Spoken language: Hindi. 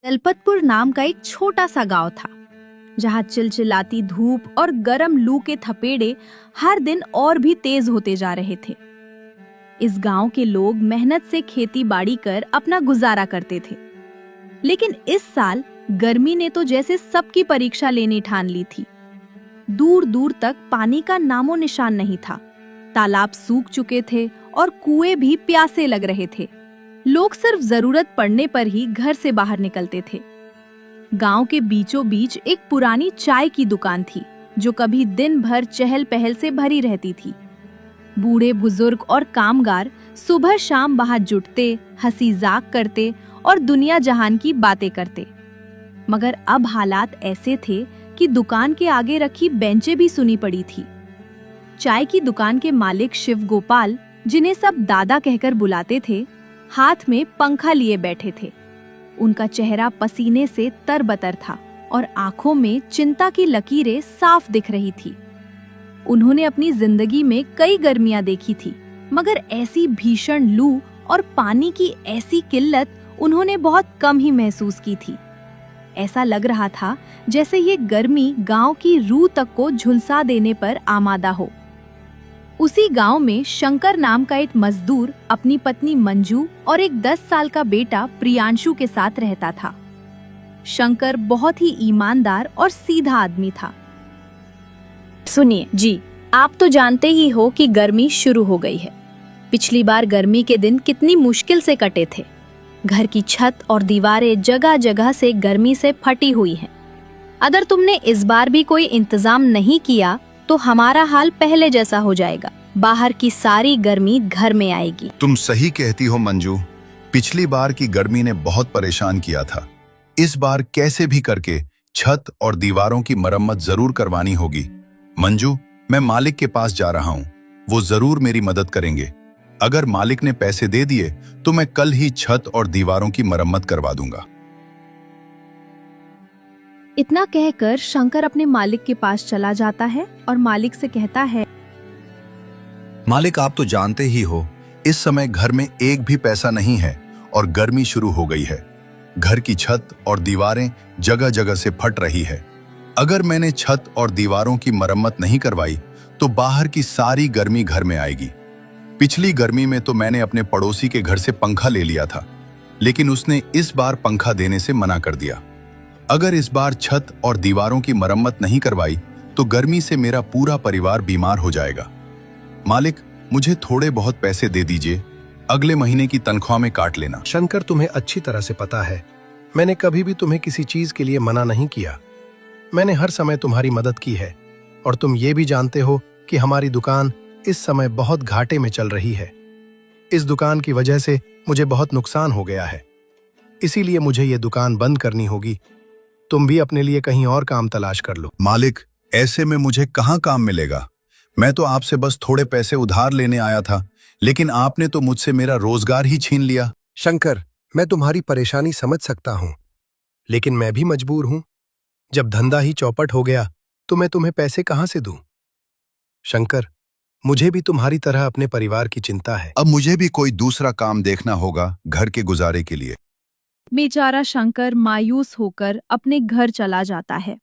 दलपतपुर नाम का एक छोटा सा गांव था, जहां चिलचिलाती धूप और गर्म लू के थपेड़े हर दिन और भी तेज होते जा रहे थे। इस गांव के लोग मेहनत से खेती बाड़ी कर अपना गुजारा करते थे, लेकिन इस साल गर्मी ने तो जैसे सबकी परीक्षा लेनी ठान ली थी। दूर दूर तक पानी का नामो निशान नहीं था। तालाब सूख चुके थे और कुएं भी प्यासे लग रहे थे। लोग सिर्फ जरूरत पड़ने पर ही घर से बाहर निकलते थे। गांव के बीचों बीच एक पुरानी चाय की दुकान थी, जो कभी दिन भर चहल पहल से भरी रहती थी। बूढ़े बुजुर्ग और कामगार सुबह शाम वहां जुटते, हंसी जाक करते और दुनिया जहान की बातें करते। मगर अब हालात ऐसे थे कि दुकान के आगे रखी बेंचें भी सुनी पड़ी थी। चाय की दुकान के मालिक शिव गोपाल, जिन्हें सब दादा कहकर बुलाते थे, हाथ में पंखा लिए बैठे थे। उनका चेहरा पसीने से तरबतर था और आंखों में चिंता की लकीरें साफ दिख रही थी। उन्होंने अपनी जिंदगी में कई गर्मियां देखी थी, मगर ऐसी भीषण लू और पानी की ऐसी किल्लत उन्होंने बहुत कम ही महसूस की थी। ऐसा लग रहा था जैसे ये गर्मी गांव की रूह तक को झुलसा देने पर आमादा हो। उसी गांव में शंकर नाम का एक मजदूर अपनी पत्नी मंजू और एक 10 साल का बेटा प्रियांशु के साथ रहता था। शंकर बहुत ही ईमानदार और सीधा आदमी था। सुनिए जी, आप तो जानते ही हो कि गर्मी शुरू हो गई है। पिछली बार गर्मी के दिन कितनी मुश्किल से कटे थे। घर की छत और दीवारें जगह जगह से गर्मी से फटी हुई हैं। अगर तुमने इस बार भी कोई इंतजाम नहीं किया तो हमारा हाल पहले जैसा हो जाएगा। बाहर की सारी गर्मी घर में आएगी। तुम सही कहती हो मंजू, पिछली बार की गर्मी ने बहुत परेशान किया था। इस बार कैसे भी करके छत और दीवारों की मरम्मत जरूर करवानी होगी। मंजू, मैं मालिक के पास जा रहा हूँ, वो जरूर मेरी मदद करेंगे। अगर मालिक ने पैसे दे दिए तो मैं कल ही छत और दीवारों की मरम्मत करवा दूंगा। इतना कहकर शंकर अपने मालिक के पास चला जाता है और मालिक से कहता है, मालिक, आप तो जानते ही हो, इस समय घर में एक भी पैसा नहीं है और गर्मी शुरू हो गई है। घर की छत और दीवारें जगह जगह से फट रही है। अगर मैंने छत और दीवारों की मरम्मत नहीं करवाई तो बाहर की सारी गर्मी घर में आएगी। पिछली गर्मी में तो मैंने अपने पड़ोसी के घर से पंखा ले लिया था, लेकिन उसने इस बार पंखा देने से मना कर दिया। अगर इस बार छत और दीवारों की मरम्मत नहीं करवाई तो गर्मी से मेरा पूरा परिवार बीमार हो जाएगा। मालिक, मुझे थोड़े बहुत पैसे दे दीजिए, अगले महीने की तनख्वाह में काट लेना। शंकर, तुम्हें अच्छी तरह से पता है, मैंने कभी भी तुम्हें किसी चीज के लिए मना नहीं किया। मैंने हर समय तुम्हारी मदद की है और तुम ये भी जानते हो कि हमारी दुकान इस समय बहुत घाटे में चल रही है। इस दुकान की वजह से मुझे बहुत नुकसान हो गया है, इसीलिए मुझे ये दुकान बंद करनी होगी। तुम भी अपने लिए कहीं और काम तलाश कर लो। मालिक, ऐसे में मुझे कहाँ काम मिलेगा? मैं तो आपसे बस थोड़े पैसे उधार लेने आया था, लेकिन आपने तो मुझसे मेरा रोजगार ही छीन लिया। शंकर, मैं तुम्हारी परेशानी समझ सकता हूँ, लेकिन मैं भी मजबूर हूँ। जब धंधा ही चौपट हो गया तो मैं तुम्हें पैसे कहाँ से दूं? शंकर, मुझे भी तुम्हारी तरह अपने परिवार की चिंता है। अब मुझे भी कोई दूसरा काम देखना होगा घर के गुजारे के लिए। बेचारा शंकर मायूस होकर अपने घर चला जाता है।